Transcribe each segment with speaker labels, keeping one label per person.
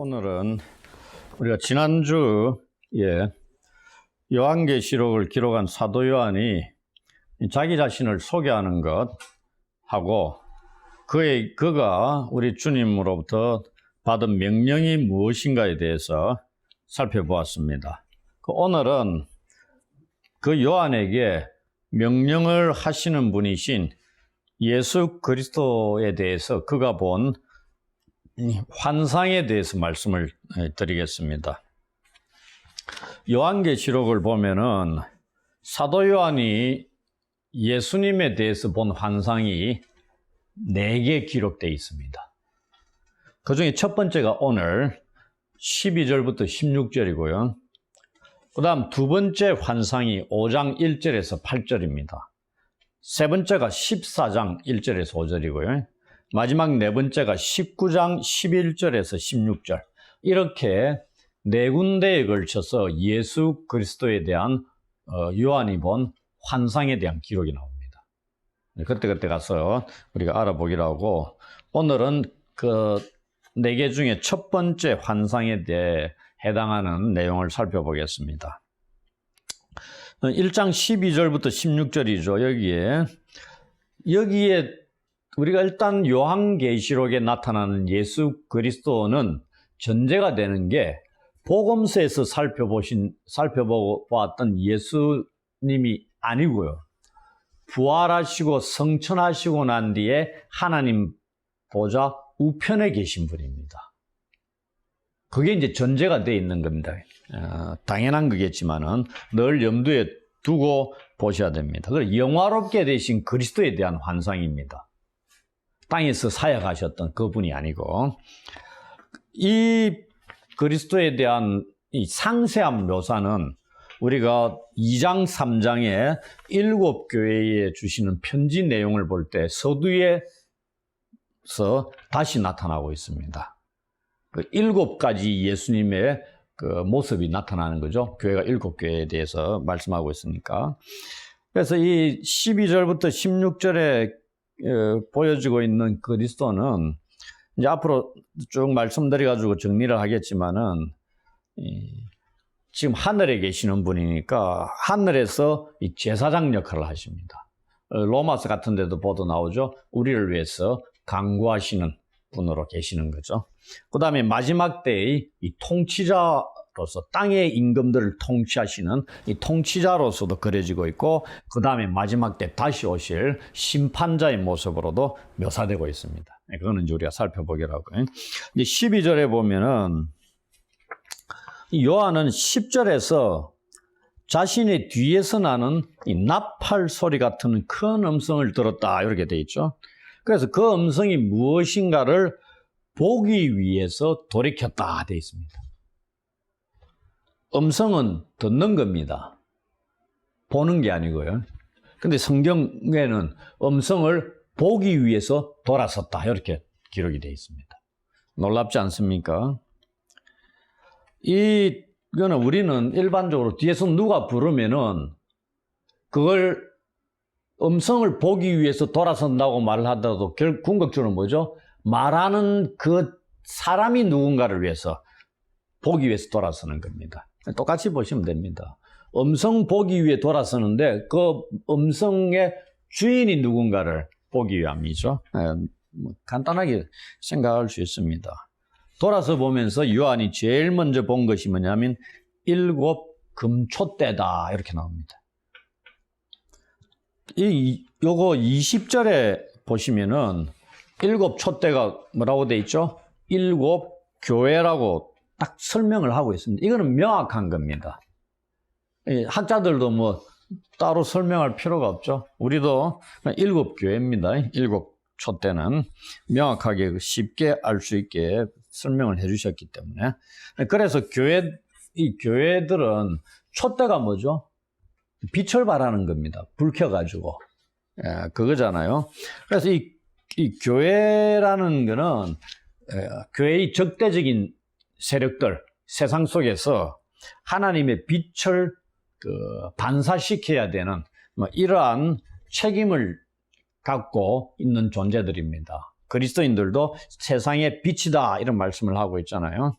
Speaker 1: 오늘은 우리가 지난주에 요한계시록을 기록한 사도 요한이 자기 자신을 소개하는 것하고 그가 우리 주님으로부터 받은 명령이 무엇인가에 대해서 살펴보았습니다. 오늘은 그 요한에게 명령을 하시는 분이신 예수 그리스도에 대해서 그가 본 환상에 대해서 말씀을 드리겠습니다. 요한계시록을 보면은 사도 요한이 예수님에 대해서 본 환상이 4개 기록되어 있습니다. 그 중에 첫 번째가 오늘 12절부터 16절이고요. 그 다음 두 번째 환상이 5장 1절에서 8절입니다. 세 번째가 14장 1절에서 5절이고요. 마지막 네 번째가 19장 11절에서 16절. 이렇게 네 군데에 걸쳐서 예수 그리스도에 대한 요한이 본 환상에 대한 기록이 나옵니다. 그때 가서 우리가 알아보기로 하고, 오늘은 그 4개 중에 첫 번째 환상에 대해 해당하는 내용을 살펴보겠습니다. 1장 12절부터 16절이죠. 여기에 우리가 일단 요한계시록에 나타나는 예수 그리스도는 전제가 되는 게 복음서에서 살펴보았던 예수님이 아니고요. 부활하시고 성천하시고 난 뒤에 하나님 보좌 우편에 계신 분입니다. 그게 이제 전제가 되어 있는 겁니다. 당연한 거겠지만은 늘 염두에 두고 보셔야 됩니다. 그리고 영화롭게 되신 그리스도에 대한 환상입니다. 땅에서 사역하셨던 그분이 아니고, 이 그리스도에 대한 이 상세한 묘사는 우리가 2장, 3장에 7교회에 주시는 편지 내용을 볼 때 서두에서 다시 나타나고 있습니다. 그 7가지 예수님의 그 모습이 나타나는 거죠. 교회가 7교회에 대해서 말씀하고 있으니까. 그래서 이 12절부터 16절에 보여지고 있는 그리스도는 이제 앞으로 쭉 말씀드려가지고 정리를 하겠지만은, 지금 하늘에 계시는 분이니까 하늘에서 이 제사장 역할을 하십니다. 로마서 같은 데도 보도 나오죠. 우리를 위해서 간구하시는 분으로 계시는 거죠. 그 다음에 마지막 때의 이 통치자로서 땅의 임금들을 통치하시는 이 통치자로서도 그려지고 있고, 그 다음에 마지막 때 다시 오실 심판자의 모습으로도 묘사되고 있습니다. 그거는 이제 우리가 살펴보기로 하고요. 이제 12절에 보면은 요한은 10절에서 자신의 뒤에서 나는 이 나팔 소리 같은 큰 음성을 들었다, 이렇게 돼 있죠. 그래서 그 음성이 무엇인가를 보기 위해서 돌이켰다 돼 있습니다. 음성은 듣는 겁니다. 보는 게 아니고요. 근데 성경에는 음성을 보기 위해서 돌아섰다, 이렇게 기록이 되어 있습니다. 놀랍지 않습니까? 이거는 우리는 일반적으로 뒤에서 누가 부르면은 그걸 음성을 보기 위해서 돌아선다고 말을 하더라도 궁극적으로 뭐죠? 말하는 그 사람이 누군가를 위해서 보기 위해서 돌아서는 겁니다. 똑같이 보시면 됩니다. 음성 보기 위해 돌아서는데 그 음성의 주인이 누군가를 보기 위함이죠. 간단하게 생각할 수 있습니다. 돌아서 보면서 요한이 제일 먼저 본 것이 뭐냐면 7 금촛대다, 이렇게 나옵니다. 요거 20절에 보시면은 7 촛대가 뭐라고 돼 있죠? 7 교회라고 딱 설명을 하고 있습니다. 이거는 명확한 겁니다. 학자들도 뭐 따로 설명할 필요가 없죠. 우리도 7 교회입니다. 7 촛대는 명확하게 쉽게 알 수 있게 설명을 해주셨기 때문에. 그래서 이 교회들은 촛대가 뭐죠? 빛을 발하는 겁니다. 불 켜가지고. 그거잖아요. 그래서 이 교회라는 거는 교회의 적대적인 세력들, 세상 속에서 하나님의 빛을 반사시켜야 되는 이러한 책임을 갖고 있는 존재들입니다. 그리스도인들도 세상의 빛이다, 이런 말씀을 하고 있잖아요.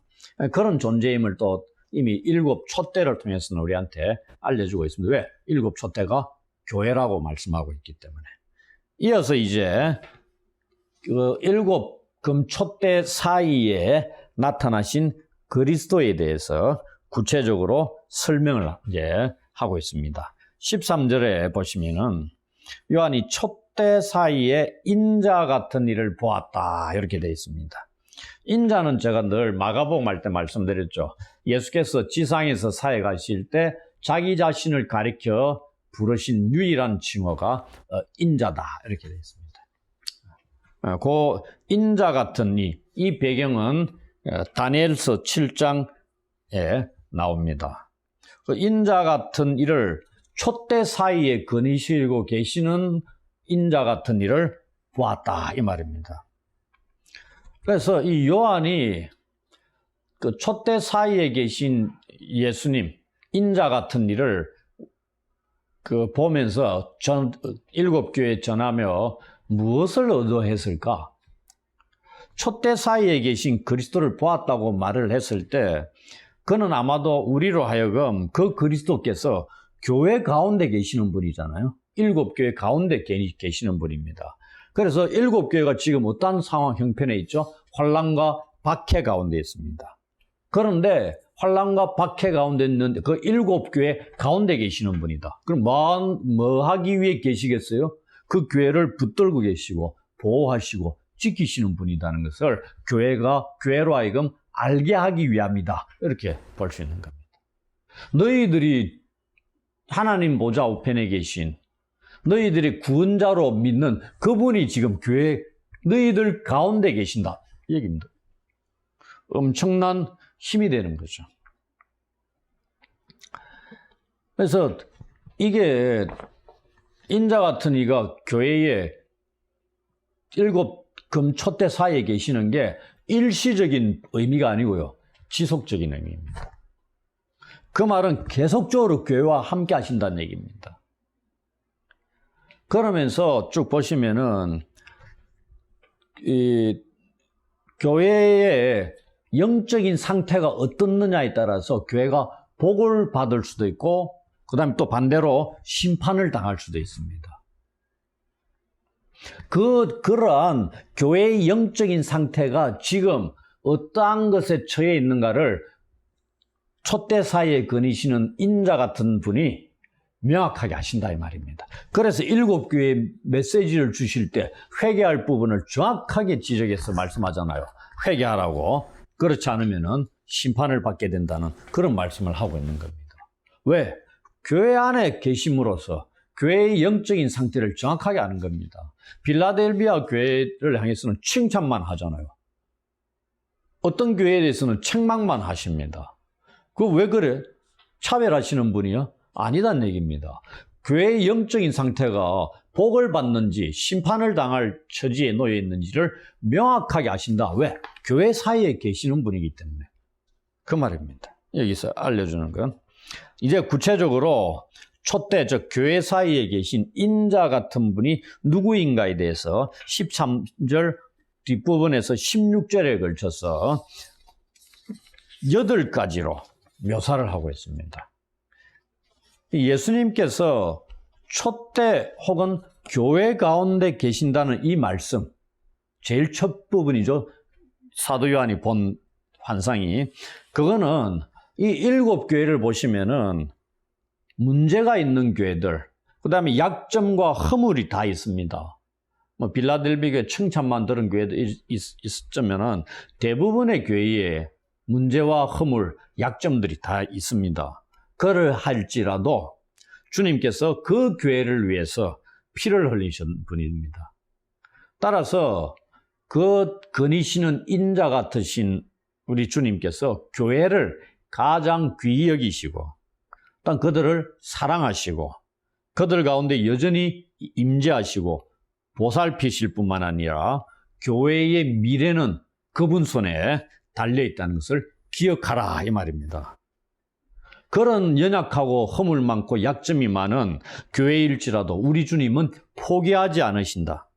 Speaker 1: 그런 존재임을 또 이미 일곱 촛대를 통해서는 우리한테 알려주고 있습니다. 왜? 일곱 촛대가 교회라고 말씀하고 있기 때문에. 이어서 이제 그 일곱 금촛대 사이에 나타나신 그리스도에 대해서 구체적으로 설명을 이제 하고 있습니다. 13절에 보시면은 요한이 촛대 사이에 인자 같은 일을 보았다 이렇게 되어 있습니다. 인자는 제가 늘 마가복음 할 때 말씀드렸죠. 예수께서 지상에서 사역하실 때 자기 자신을 가리켜 부르신 유일한 칭호가 인자다 이렇게 되어 있습니다. 그 인자 같은 이 배경은 다니엘서 7장에 나옵니다. 그 인자 같은 일을 촛대 사이에 거니시고 계시는 인자 같은 일을 보았다 이 말입니다. 그래서 이 요한이 그 촛대 사이에 계신 예수님 인자 같은 일을 그 보면서 일곱 교회에 전하며 무엇을 의도했을까? 촛대 사이에 계신 그리스도를 보았다고 말을 했을 때 그는 아마도 우리로 하여금 그 그리스도께서 교회 가운데 계시는 분이잖아요. 일곱 교회 가운데 계시는 분입니다. 그래서 일곱 교회가 지금 어떤 상황 형편에 있죠? 환난과 박해 가운데 있습니다. 그런데 환난과 박해 가운데 있는 그 일곱 교회 가운데 계시는 분이다. 그럼 뭐 하기 위해 계시겠어요? 그 교회를 붙들고 계시고 보호하시고 지키시는 분이라는 것을 교회로 하여금 알게 하기 위함이다. 이렇게 볼 수 있는 겁니다. 너희들이 하나님 보좌 우편에 계신 너희들이 구원자로 믿는 그분이 지금 교회 너희들 가운데 계신다. 이 얘기입니다. 엄청난 힘이 되는 거죠. 그래서 이게 인자 같은 이가 교회에 일곱 금촛대 사이에 계시는 게 일시적인 의미가 아니고요. 지속적인 의미입니다. 그 말은 계속적으로 교회와 함께 하신다는 얘기입니다. 그러면서 쭉 보시면은 이 교회의 영적인 상태가 어떻느냐에 따라서 교회가 복을 받을 수도 있고 그 다음에 또 반대로 심판을 당할 수도 있습니다. 그러한 교회의 영적인 상태가 지금 어떠한 것에 처해 있는가를 촛대 사이에 거니시는 인자 같은 분이 명확하게 하신다 이 말입니다. 그래서 일곱 교회에 메시지를 주실 때 회개할 부분을 정확하게 지적해서 말씀하잖아요. 회개하라고. 그렇지 않으면은 심판을 받게 된다는 그런 말씀을 하고 있는 겁니다. 왜? 교회 안에 계심으로써 교회의 영적인 상태를 정확하게 아는 겁니다. 빌라델비아 교회를 향해서는 칭찬만 하잖아요. 어떤 교회에 대해서는 책망만 하십니다. 그거 왜 그래? 차별하시는 분이요? 아니란 얘기입니다. 교회의 영적인 상태가 복을 받는지 심판을 당할 처지에 놓여 있는지를 명확하게 아신다. 왜? 교회 사이에 계시는 분이기 때문에. 그 말입니다. 여기서 알려주는 건. 이제 구체적으로 촛대, 즉 교회 사이에 계신 인자 같은 분이 누구인가에 대해서 13절 뒷부분에서 16절에 걸쳐서 8가지로 묘사를 하고 있습니다. 예수님께서 촛대 혹은 교회 가운데 계신다는 이 말씀, 제일 첫 부분이죠. 사도 요한이 본 환상이. 그거는 이 일곱 교회를 보시면은 문제가 있는 교회들, 그 다음에 약점과 허물이 다 있습니다. 뭐 빌라델비아 교회 칭찬만 들은 교회도 있었지만은 대부분의 교회에 문제와 허물, 약점들이 다 있습니다. 그러할지라도 주님께서 그 교회를 위해서 피를 흘리신 분입니다. 따라서 그 거니시는 인자 같으신 우리 주님께서 교회를 가장 귀히 여기시고 또 그들을 사랑하시고 그들 가운데 여전히 임재하시고 보살피실 뿐만 아니라 교회의 미래는 그분 손에 달려있다는 것을 기억하라 이 말입니다. 그런 연약하고 허물 많고 약점이 많은 교회일지라도 우리 주님은 포기하지 않으신다.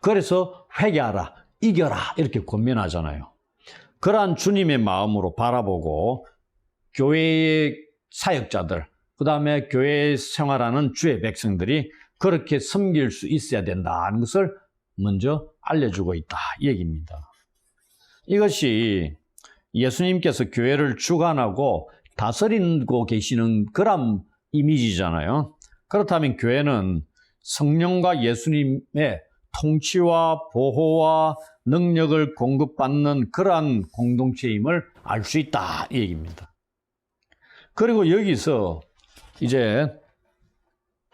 Speaker 1: 그래서 회개하라, 이겨라 이렇게 권면하잖아요. 그러한 주님의 마음으로 바라보고 교회의 사역자들, 그 다음에 교회에 생활하는 주의 백성들이 그렇게 섬길 수 있어야 된다는 것을 먼저 알려주고 있다, 이 얘기입니다. 이것이 예수님께서 교회를 주관하고 다스리고 계시는 그런 이미지잖아요. 그렇다면 교회는 성령과 예수님의 통치와 보호와 능력을 공급받는 그러한 공동체임을 알 수 있다, 이 얘기입니다. 그리고 여기서 이제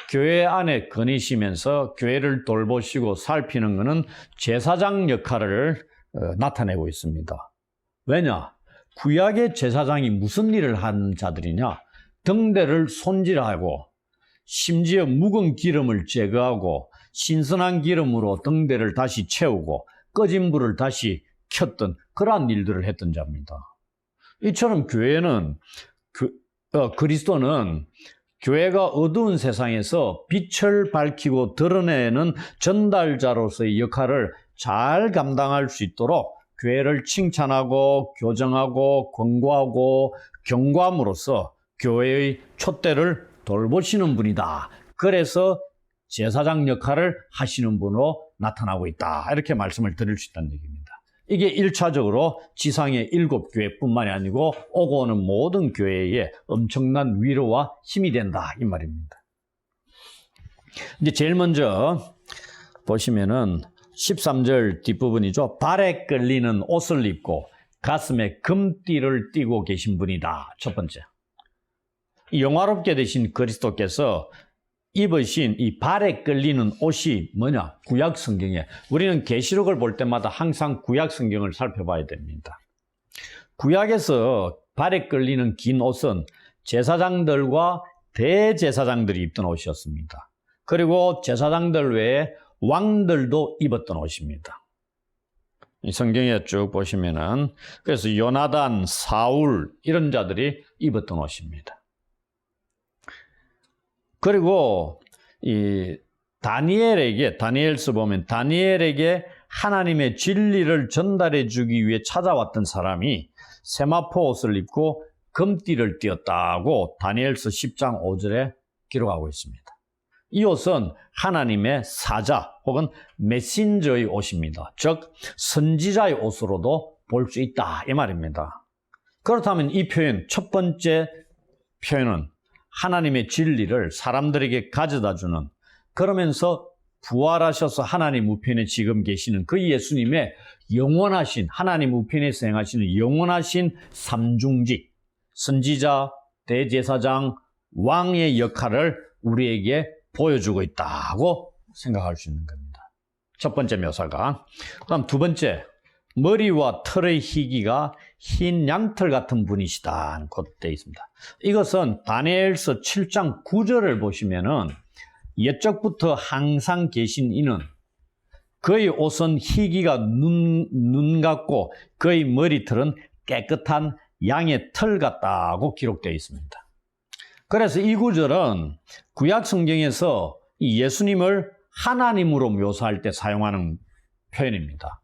Speaker 1: 교회 안에 거니시면서 교회를 돌보시고 살피는 것은 제사장 역할을 나타내고 있습니다. 왜냐? 구약의 제사장이 무슨 일을 한 자들이냐? 등대를 손질하고 심지어 묵은 기름을 제거하고 신선한 기름으로 등대를 다시 채우고 꺼진 불을 다시 켰던 그러한 일들을 했던 자입니다. 이처럼 교회는 그리스도는 교회가 어두운 세상에서 빛을 밝히고 드러내는 전달자로서의 역할을 잘 감당할 수 있도록 교회를 칭찬하고 교정하고 권고하고 경고함으로써 교회의 촛대를 돌보시는 분이다. 그래서 제사장 역할을 하시는 분으로 나타나고 있다. 이렇게 말씀을 드릴 수 있다는 얘기입니다. 이게 1차적으로 지상의 7교회뿐만이 아니고 오고 오는 모든 교회에 엄청난 위로와 힘이 된다, 이 말입니다. 이제 제일 먼저 보시면은 13절 뒷부분이죠. 발에 끌리는 옷을 입고 가슴에 금띠를 띠고 계신 분이다. 첫 번째. 영화롭게 되신 그리스도께서 입으신 이 발에 끌리는 옷이 뭐냐? 구약 성경에. 우리는 계시록을 볼 때마다 항상 구약 성경을 살펴봐야 됩니다. 구약에서 발에 끌리는 긴 옷은 제사장들과 대제사장들이 입던 옷이었습니다. 그리고 제사장들 외에 왕들도 입었던 옷입니다. 이 성경에 쭉 보시면은 그래서 요나단, 사울 이런 자들이 입었던 옷입니다. 그리고 이 다니엘서 보면 다니엘에게 하나님의 진리를 전달해 주기 위해 찾아왔던 사람이 세마포 옷을 입고 금띠를 띠었다고 다니엘서 10장 5절에 기록하고 있습니다. 이 옷은 하나님의 사자 혹은 메신저의 옷입니다. 즉 선지자의 옷으로도 볼 수 있다, 이 말입니다. 그렇다면 이 표현, 첫 번째 표현은 하나님의 진리를 사람들에게 가져다주는, 그러면서 부활하셔서 하나님 우편에 지금 계시는 그 예수님의 영원하신, 하나님 우편에서 행하시는 영원하신 삼중직, 선지자, 대제사장, 왕의 역할을 우리에게 보여주고 있다고 생각할 수 있는 겁니다. 첫 번째 묘사가. 그다음 두 번째, 머리와 털의 희기가 흰 양털 같은 분이시다. 곧 되어 있습니다. 이것은 다니엘서 7장 9절을 보시면은 옛적부터 항상 계신 이는 그의 옷은 희기가 눈 같고 그의 머리털은 깨끗한 양의 털 같다고 기록되어 있습니다. 그래서 이 구절은 구약 성경에서 이 예수님을 하나님으로 묘사할 때 사용하는 표현입니다.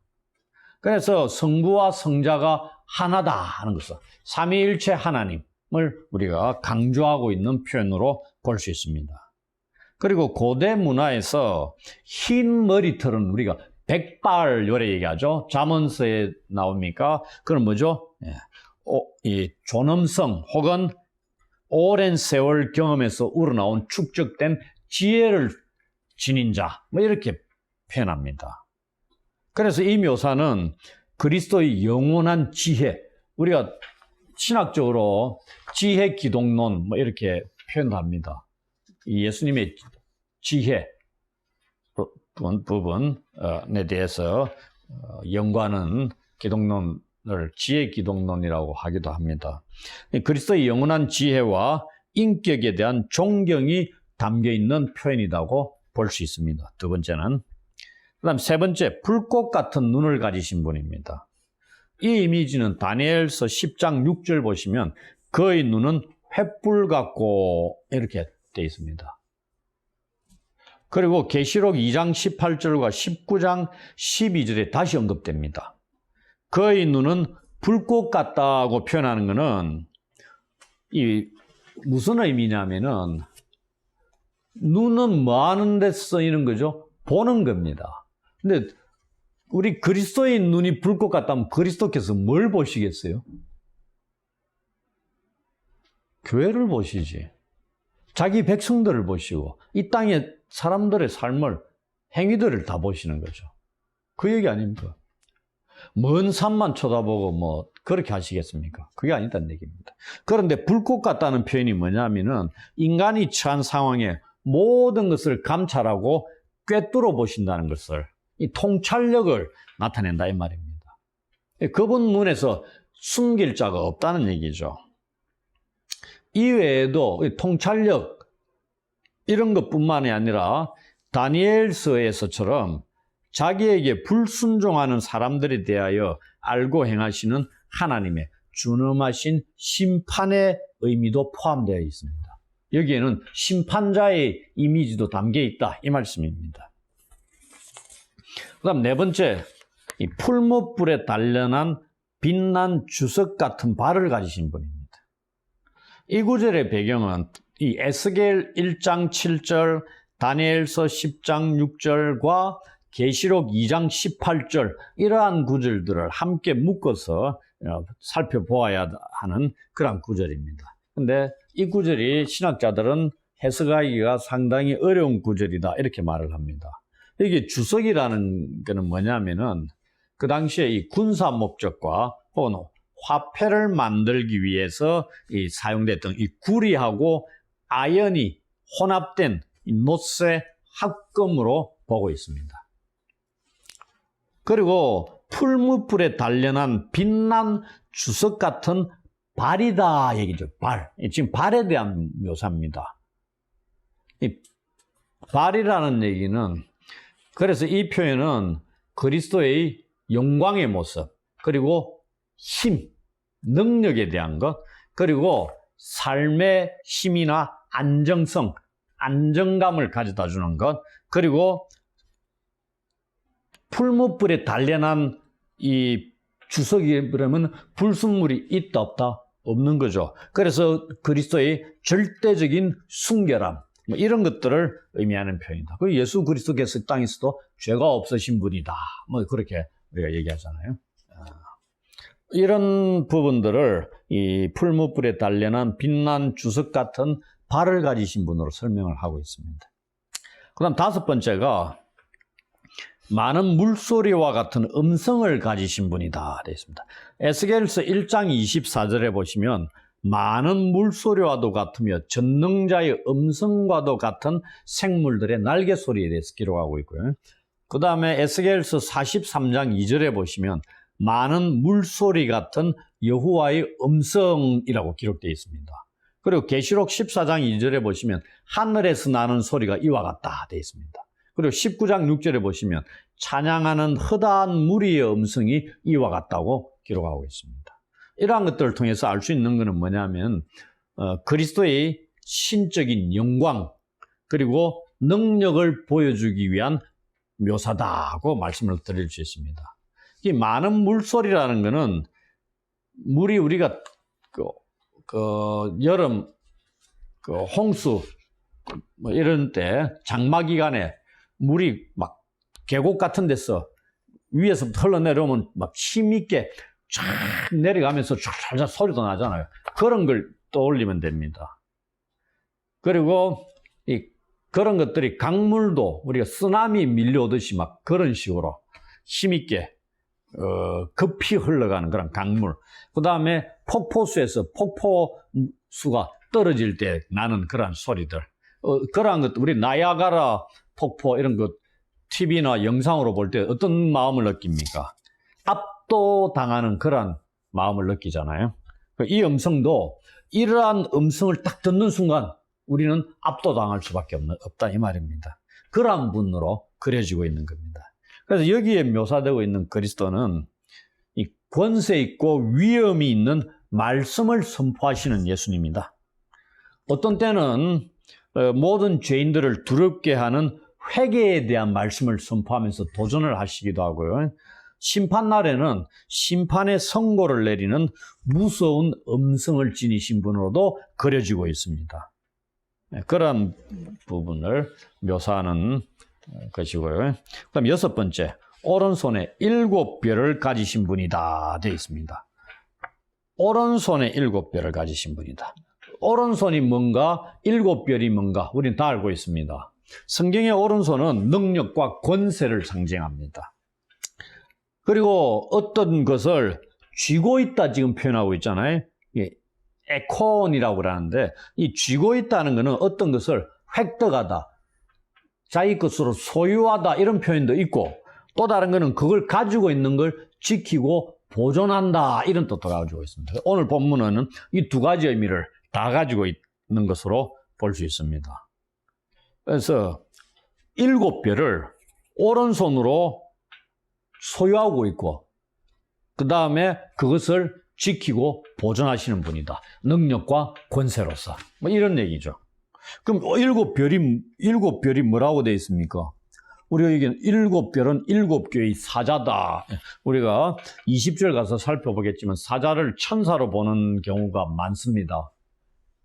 Speaker 1: 그래서 성부와 성자가 하나다 하는 것은 삼위일체 하나님을 우리가 강조하고 있는 표현으로 볼 수 있습니다. 그리고 고대 문화에서 흰 머리털은 우리가 백발 요래 얘기하죠. 잠언서에 나옵니까? 그건 뭐죠? 이 존엄성 혹은 오랜 세월 경험에서 우러나온 축적된 지혜를 지닌 자, 뭐 이렇게 표현합니다. 그래서 이 묘사는 그리스도의 영원한 지혜, 우리가 신학적으로 지혜 기독론 뭐 이렇게 표현합니다. 예수님의 지혜 부분에 대해서 연구하는 기독론을 지혜 기독론이라고 하기도 합니다. 그리스도의 영원한 지혜와 인격에 대한 존경이 담겨 있는 표현이라고 볼 수 있습니다. 두 번째는. 그다음 세 번째, 불꽃 같은 눈을 가지신 분입니다. 이 이미지는 다니엘서 10장 6절 보시면 그의 눈은 횃불 같고 이렇게 되어 있습니다. 그리고 계시록 2장 18절과 19장 12절에 다시 언급됩니다. 그의 눈은 불꽃 같다고 표현하는 것은 무슨 의미냐면은 눈은 뭐 하는 데 쓰이는 거죠? 보는 겁니다. 근데 우리 그리스도인 눈이 불꽃 같다면 그리스도께서 뭘 보시겠어요? 교회를 보시지. 자기 백성들을 보시고 이 땅의 사람들의 삶을, 행위들을 다 보시는 거죠. 그 얘기 아닙니까? 먼 산만 쳐다보고 뭐 그렇게 하시겠습니까? 그게 아니다는 얘기입니다. 그런데 불꽃 같다는 표현이 뭐냐면은 인간이 처한 상황에 모든 것을 감찰하고 꿰뚫어 보신다는 것을, 이 통찰력을 나타낸다 이 말입니다. 그분 눈에서 숨길 자가 없다는 얘기죠. 이외에도 통찰력 이런 것뿐만이 아니라 다니엘서에서처럼 자기에게 불순종하는 사람들에 대하여 알고 행하시는 하나님의 준엄하신 심판의 의미도 포함되어 있습니다. 여기에는 심판자의 이미지도 담겨 있다 이 말씀입니다. 그 다음 네 번째, 이 풀무불에 단련한 빛난 주석 같은 발을 가지신 분입니다. 이 구절의 배경은 이 에스겔 1장 7절, 다니엘서 10장 6절과 계시록 2장 18절 이러한 구절들을 함께 묶어서 살펴보아야 하는 그런 구절입니다. 근데 이 구절이 신학자들은 해석하기가 상당히 어려운 구절이다 이렇게 말을 합니다. 이게 주석이라는 것은 뭐냐면은 그 당시에 이 군사 목적과 혹은 화폐를 만들기 위해서 사용됐던 이 구리하고 아연이 혼합된 이 놋의 합금으로 보고 있습니다. 그리고 풀무불에 단련한 빛난 주석 같은 발이다 얘기죠. 발. 지금 발에 대한 묘사입니다. 이 발이라는 얘기는, 그래서 이 표현은 그리스도의 영광의 모습, 그리고 힘, 능력에 대한 것, 그리고 삶의 힘이나 안정성, 안정감을 가져다 주는 것, 그리고 풀무불에 단련한 이 주석이 그러면 불순물이 있다 없다? 없는 거죠. 그래서 그리스도의 절대적인 순결함, 뭐 이런 것들을 의미하는 표현이다. 그 예수 그리스도께서 땅에서도 죄가 없으신 분이다. 뭐 그렇게 우리가 얘기하잖아요. 이런 부분들을 이 풀무불에 단련한 빛난 주석 같은 발을 가지신 분으로 설명을 하고 있습니다. 그 다음 다섯 번째가 많은 물소리와 같은 음성을 가지신 분이다 되어 있습니다. 에스겔서 1장 24절에 보시면 많은 물소리와도 같으며 전능자의 음성과도 같은 생물들의 날개 소리에 대해서 기록하고 있고요. 그 다음에 에스겔서 43장 2절에 보시면 많은 물소리 같은 여호와의 음성이라고 기록되어 있습니다. 그리고 계시록 14장 2절에 보시면 하늘에서 나는 소리가 이와 같다 되어 있습니다. 그리고 19장 6절에 보시면 찬양하는 허다한 무리의 음성이 이와 같다고 기록하고 있습니다. 이러한 것들을 통해서 알 수 있는 것은 뭐냐면 그리스도의 신적인 영광 그리고 능력을 보여주기 위한 묘사다고 말씀을 드릴 수 있습니다. 이 많은 물소리라는 것은 물이 우리가 여름 홍수 뭐 이런 때 장마 기간에 물이 막 계곡 같은 데서 위에서부터 흘러내려오면 막 힘있게 쫙 내려가면서 쫙 소리도 나잖아요. 그런 걸 떠올리면 됩니다. 그리고 그런 것들이 강물도 우리가 쓰나미 밀려오듯이 막 그런 식으로 힘있게 급히 흘러가는 그런 강물. 그 다음에 폭포수에서 폭포수가 떨어질 때 나는 그런 소리들. 그러한 것, 우리 나야가라 폭포 이런 것 TV나 영상으로 볼 때 어떤 마음을 느낍니까? 압도당하는 그런 마음을 느끼잖아요. 이 음성도 이러한 음성을 딱 듣는 순간 우리는 압도당할 수밖에 없다 이 말입니다. 그러한 분으로 그려지고 있는 겁니다. 그래서 여기에 묘사되고 있는 그리스도는 이 권세 있고 위엄이 있는 말씀을 선포하시는 예수님이다. 어떤 때는 모든 죄인들을 두렵게 하는 회개에 대한 말씀을 선포하면서 도전을 하시기도 하고요. 심판날에는 심판의 선고를 내리는 무서운 음성을 지니신 분으로도 그려지고 있습니다. 그런 부분을 묘사하는 것이고요. 그럼 6번째, 오른손에 7별을 가지신 분이다 되어 있습니다. 오른손에 7별을 가지신 분이다. 오른손이 뭔가, 7별이 뭔가 우리는 다 알고 있습니다. 성경의 오른손은 능력과 권세를 상징합니다. 그리고 어떤 것을 쥐고 있다 지금 표현하고 있잖아요. 에콘이라고 그러는데 이 쥐고 있다는 것은 어떤 것을 획득하다, 자기 것으로 소유하다 이런 표현도 있고, 또 다른 것은 그걸 가지고 있는 걸 지키고 보존한다 이런 뜻도 가지고 있습니다. 오늘 본문은 이 두 가지 의미를 다 가지고 있는 것으로 볼 수 있습니다. 그래서 7별을 오른손으로 소유하고 있고, 그 다음에 그것을 지키고 보존하시는 분이다. 능력과 권세로서. 뭐 이런 얘기죠. 그럼 7별이 뭐라고 되어 있습니까? 우리가 이게 7별은 7교의 사자다. 우리가 20절 가서 살펴보겠지만 사자를 천사로 보는 경우가 많습니다.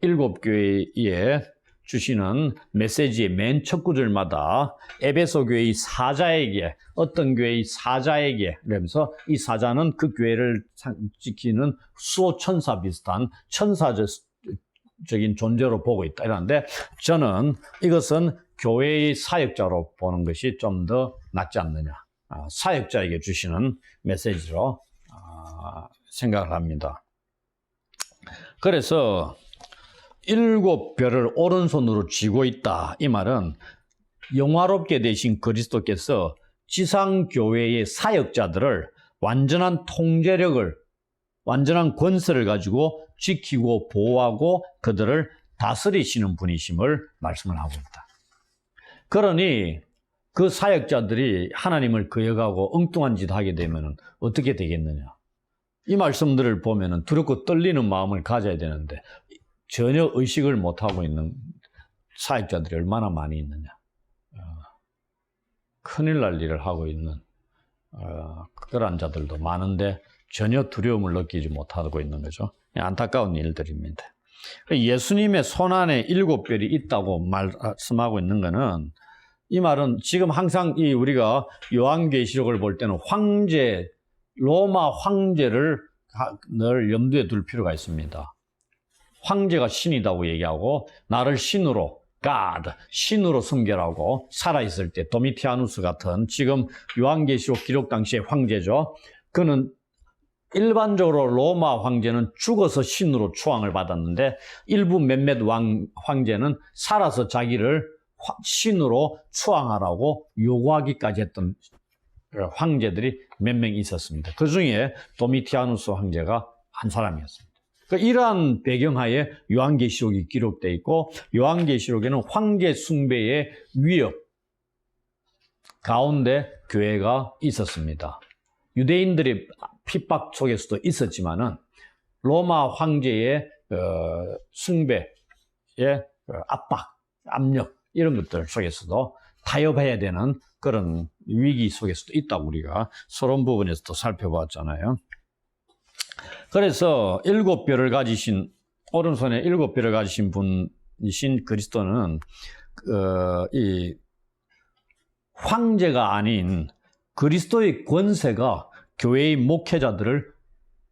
Speaker 1: 7교회에 주시는 메시지의 맨 첫 구절마다 에베소 교회의 사자에게, 어떤 교회의 사자에게, 그러면서 이 사자는 그 교회를 지키는 수호천사 비슷한 천사적인 존재로 보고 있다 이러는데, 저는 이것은 교회의 사역자로 보는 것이 좀 더 낫지 않느냐, 사역자에게 주시는 메시지로 생각을 합니다. 그래서 7별을 오른손으로 쥐고 있다. 이 말은 영화롭게 되신 그리스도께서 지상교회의 사역자들을 완전한 통제력을, 완전한 권세를 가지고 지키고 보호하고 그들을 다스리시는 분이심을 말씀을 하고 있다. 그러니 그 사역자들이 하나님을 거역하고 엉뚱한 짓 하게 되면 어떻게 되겠느냐. 이 말씀들을 보면 두렵고 떨리는 마음을 가져야 되는데 전혀 의식을 못하고 있는 사역자들이 얼마나 많이 있느냐. 큰일 날 일을 하고 있는 그런 자들도 많은데 전혀 두려움을 느끼지 못하고 있는 거죠. 안타까운 일들입니다. 예수님의 손안에 7별이 있다고 말씀하고 있는 것은, 이 말은 지금 항상 우리가 요한계시록을 볼 때는 황제, 로마 황제를 늘 염두에 둘 필요가 있습니다. 황제가 신이라고 얘기하고 나를 신으로, God, 신으로 섬겨라고 살아있을 때 도미티아누스 같은, 지금 요한계시록 기록 당시의 황제죠. 그는 일반적으로 로마 황제는 죽어서 신으로 추앙을 받았는데 일부 몇몇 황제는 살아서 자기를 신으로 추앙하라고 요구하기까지 했던 황제들이 몇 명 있었습니다. 그 중에 도미티아누스 황제가 한 사람이었습니다. 그러니까 이러한 배경하에 요한계시록이 기록되어 있고, 요한계시록에는 황제 숭배의 위협 가운데 교회가 있었습니다. 유대인들의 핍박 속에서도 있었지만은 로마 황제의 숭배의 압박, 압력 이런 것들 속에서도 타협해야 되는 그런 위기 속에서도 있다고 우리가 서론 부분에서도 살펴봤잖아요. 그래서 7별을 가지신, 오른손에 7별을 가지신 분이신 그리스도는 이 황제가 아닌 그리스도의 권세가 교회의 목회자들을,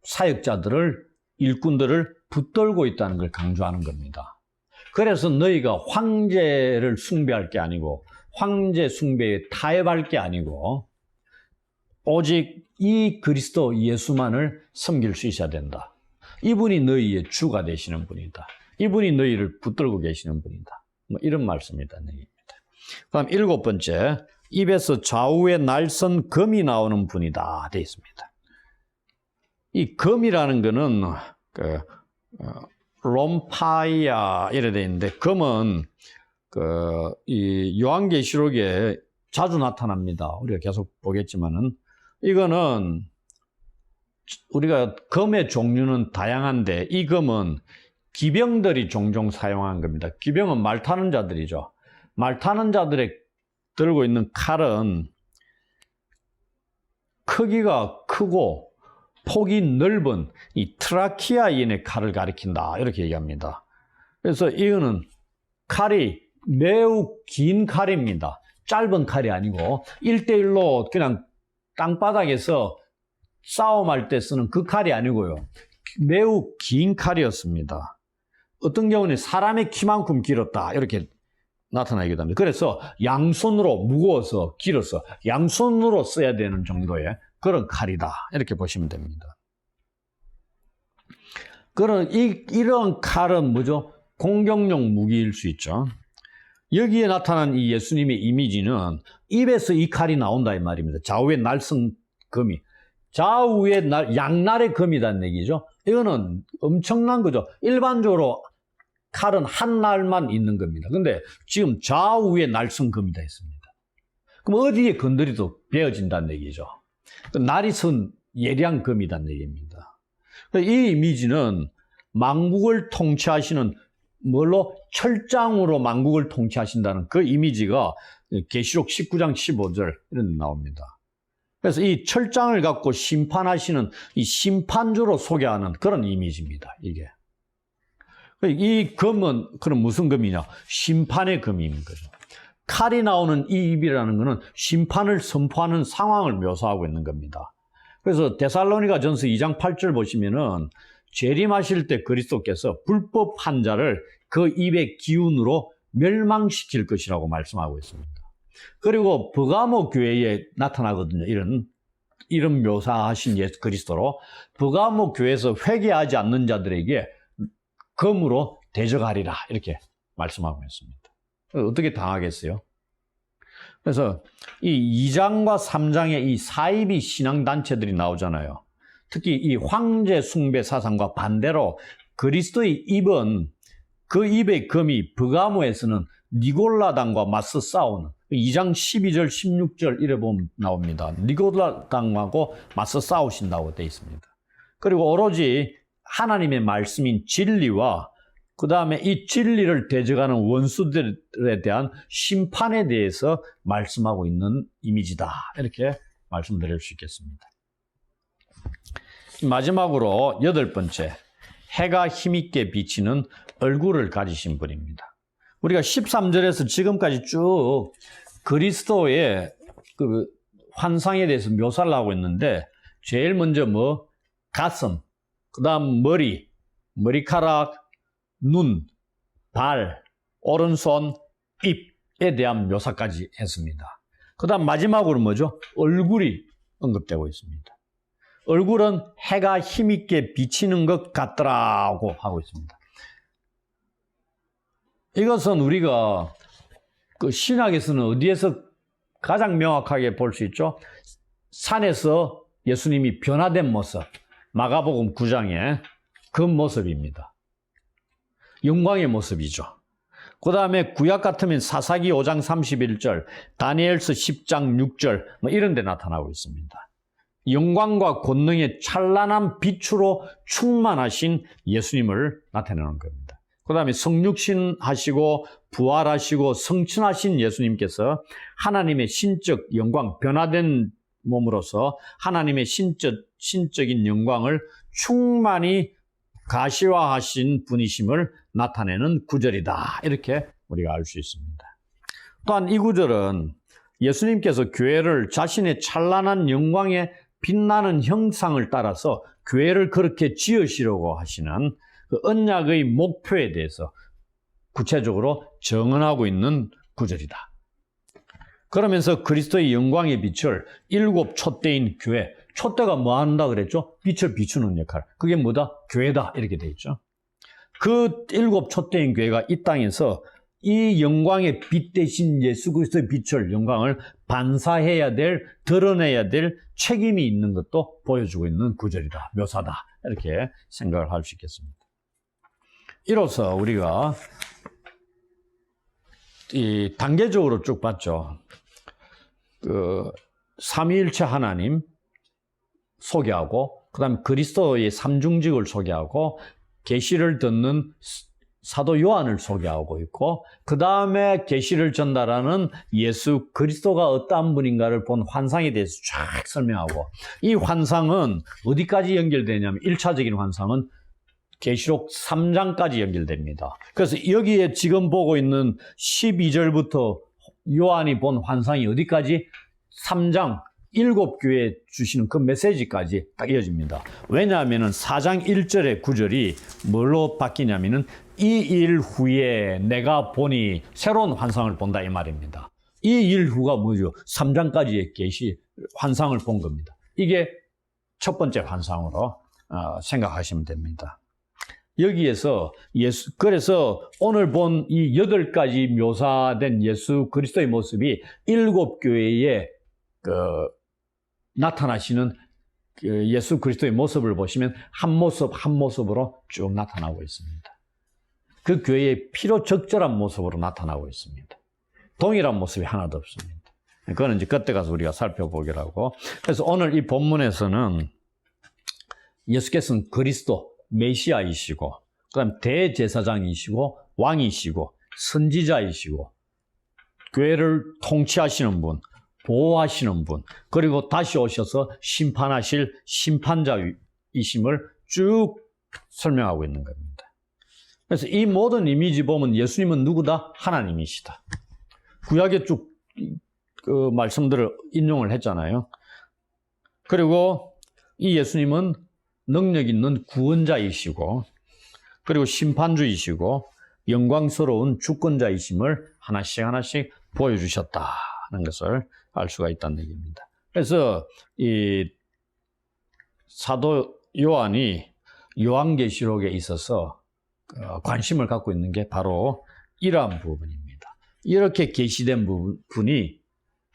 Speaker 1: 사역자들을, 일꾼들을 붙들고 있다는 걸 강조하는 겁니다. 그래서 너희가 황제를 숭배할 게 아니고, 황제 숭배에 타협할 게 아니고, 오직 이 그리스도 예수만을 섬길 수 있어야 된다. 이분이 너희의 주가 되시는 분이다. 이분이 너희를 붙들고 계시는 분이다. 뭐 이런 말씀이라는 얘기입니다. 그럼 7번째, 입에서 좌우에 날선 검이 나오는 분이다 되어 있습니다. 이 검이라는 거는 롬파이아 이래 되어 있는데, 검은 이 요한계시록에 자주 나타납니다. 우리가 계속 보겠지만은, 이거는 우리가 검의 종류는 다양한데 이 검은 기병들이 종종 사용한 겁니다. 기병은 말 타는 자들이죠. 말 타는 자들의 들고 있는 칼은 크기가 크고 폭이 넓은 이 트라키아인의 칼을 가리킨다. 이렇게 얘기합니다. 그래서 이거는 칼이 매우 긴 칼입니다. 짧은 칼이 아니고 1대1로 그냥 땅바닥에서 싸움할 때 쓰는 그 칼이 아니고요. 매우 긴 칼이었습니다. 어떤 경우는 사람의 키만큼 길었다. 이렇게 나타나기도 합니다. 그래서 양손으로 무거워서 길어서 양손으로 써야 되는 정도의 그런 칼이다. 이렇게 보시면 됩니다. 이런 칼은 뭐죠? 공격용 무기일 수 있죠. 여기에 나타난 이 예수님의 이미지는 입에서 이 칼이 나온다 이 말입니다. 좌우에 날성검이. 좌우에 양날의 검이라는 얘기죠. 이거는 엄청난 거죠. 일반적으로 칼은 한 날만 있는 겁니다. 근데 지금 좌우에 날성검이다 했습니다. 그럼 어디에 건드려도 베어진다는 얘기죠. 날이 선 예리한 검이라는 얘기입니다. 이 이미지는 만국을 통치하시는 뭘로? 철장으로 만국을 통치하신다는 그 이미지가 계시록 19장 15절 이런 데 나옵니다. 그래서 이 철장을 갖고 심판하시는 이 심판주로 소개하는 그런 이미지입니다. 이게. 이 검은 그럼 무슨 검이냐? 심판의 검인 거죠. 칼이 나오는 이 입이라는 것은 심판을 선포하는 상황을 묘사하고 있는 겁니다. 그래서 데살로니가 전서 2장 8절 보시면은 재림하실 때 그리스도께서 불법한 자를 그 입의 기운으로 멸망시킬 것이라고 말씀하고 있습니다. 그리고 버가모 교회에 나타나거든요. 이런 묘사하신 예수 그리스도로 버가모 교회에서 회개하지 않는 자들에게 검으로 대적하리라 이렇게 말씀하고 있습니다. 어떻게 당하겠어요? 그래서 이 2장과 3장에 이 사이비 신앙단체들이 나오잖아요. 특히 이 황제 숭배 사상과 반대로 그리스도의 입은 그 입의 검이 버가모에서는 니골라당과 맞서 싸우는 2장 12절 16절 이래 보면 나옵니다. 니골라당하고 맞서 싸우신다고 되어 있습니다. 그리고 오로지 하나님의 말씀인 진리와 그 다음에 이 진리를 대적하는 원수들에 대한 심판에 대해서 말씀하고 있는 이미지다. 이렇게 말씀드릴 수 있겠습니다. 마지막으로 8번째, 해가 힘있게 비치는 얼굴을 가지신 분입니다. 우리가 13절에서 지금까지 쭉 그리스도의 그 환상에 대해서 묘사를 하고 있는데 제일 먼저 가슴, 그 다음 머리, 머리카락, 눈, 발, 오른손, 입에 대한 묘사까지 했습니다. 그 다음 마지막으로 뭐죠? 얼굴이 언급되고 있습니다. 얼굴은 해가 힘있게 비치는 것 같더라고 하고 있습니다. 이것은 우리가 그 신학에서는 어디에서 가장 명확하게 볼 수 있죠? 산에서 예수님이 변화된 모습, 마가복음 9장의 그 모습입니다. 영광의 모습이죠. 그 다음에 구약 같으면 사사기 5장 31절, 다니엘서 10장 6절 이런 데 나타나고 있습니다. 영광과 권능의 찬란한 빛으로 충만하신 예수님을 나타내는 겁니다. 그 다음에 성육신 하시고 부활하시고 성천하신 예수님께서 하나님의 신적 영광, 변화된 몸으로서 하나님의 신적인 영광을 충만히 가시화하신 분이심을 나타내는 구절이다. 이렇게 우리가 알 수 있습니다. 또한 이 구절은 예수님께서 교회를 자신의 찬란한 영광에 빛나는 형상을 따라서 교회를 그렇게 지으시려고 하시는 그 언약의 목표에 대해서 구체적으로 정언하고 있는 구절이다. 그러면서 그리스도의 영광의 빛을 7 촛대인 교회, 촛대가 뭐 한다 그랬죠? 빛을 비추는 역할. 그게 뭐다? 교회다. 이렇게 돼 있죠. 그 7 촛대인 교회가 이 땅에서 이 영광의 빛 대신 예수 그리스도의 빛을, 영광을 반사해야 될, 드러내야 될 책임이 있는 것도 보여주고 있는 구절이다, 묘사다. 이렇게 생각을 할 수 있겠습니다. 이로써 우리가 이 단계적으로 쭉 봤죠. 그 삼위일체 하나님 소개하고, 그 다음에 그리스도의 삼중직을 소개하고, 계시를 듣는 사도 요한을 소개하고 있고 그 다음에 계시를 전달하는 예수 그리스도가 어떠한 분인가를 본 환상에 대해서 쫙 설명하고 이 환상은 어디까지 연결되냐면 1차적인 환상은 계시록 3장까지 연결됩니다. 그래서 여기에 지금 보고 있는 12절부터 요한이 본 환상이 어디까지? 3장 7교회에 주시는 그 메시지까지 딱 이어집니다. 왜냐하면 4장 1절의 구절이 뭘로 바뀌냐면은 이 일 후에 내가 보니 새로운 환상을 본다 이 말입니다. 이 일 후가 뭐죠? 3장까지의 계시 환상을 본 겁니다. 이게 첫 번째 환상으로 생각하시면 됩니다. 여기에서 그래서 오늘 본 이 8가지 묘사된 예수 그리스도의 모습이 7교회에 나타나시는 예수 그리스도의 모습을 보시면 한 모습 한 모습으로 쭉 나타나고 있습니다. 그 교회의 피로 적절한 모습으로 나타나고 있습니다. 동일한 모습이 하나도 없습니다. 그거는 이제 그때 가서 우리가 살펴보기로 하고. 그래서 오늘 이 본문에서는 예수께서는 그리스도, 메시아이시고, 그 다음 대제사장이시고, 왕이시고, 선지자이시고, 교회를 통치하시는 분, 보호하시는 분, 그리고 다시 오셔서 심판하실 심판자이심을 쭉 설명하고 있는 겁니다. 그래서 이 모든 이미지 보면 예수님은 누구다? 하나님이시다. 구약에 쭉 그 말씀들을 인용을 했잖아요. 그리고 이 예수님은 능력 있는 구원자이시고, 그리고 심판주이시고, 영광스러운 주권자이심을 하나씩 하나씩 보여주셨다는 것을 알 수가 있다는 얘기입니다. 그래서 이 사도 요한이 요한계시록에 있어서 관심을 갖고 있는 게 바로 이러한 부분입니다. 이렇게 계시된 부분이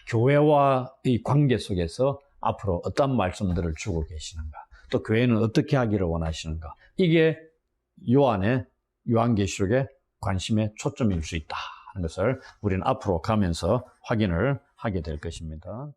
Speaker 1: 교회와의 관계 속에서 앞으로 어떤 말씀들을 주고 계시는가, 또 교회는 어떻게 하기를 원하시는가, 이게 요한계시록의 관심의 초점일 수 있다는 것을 우리는 앞으로 가면서 확인을 하게 될 것입니다.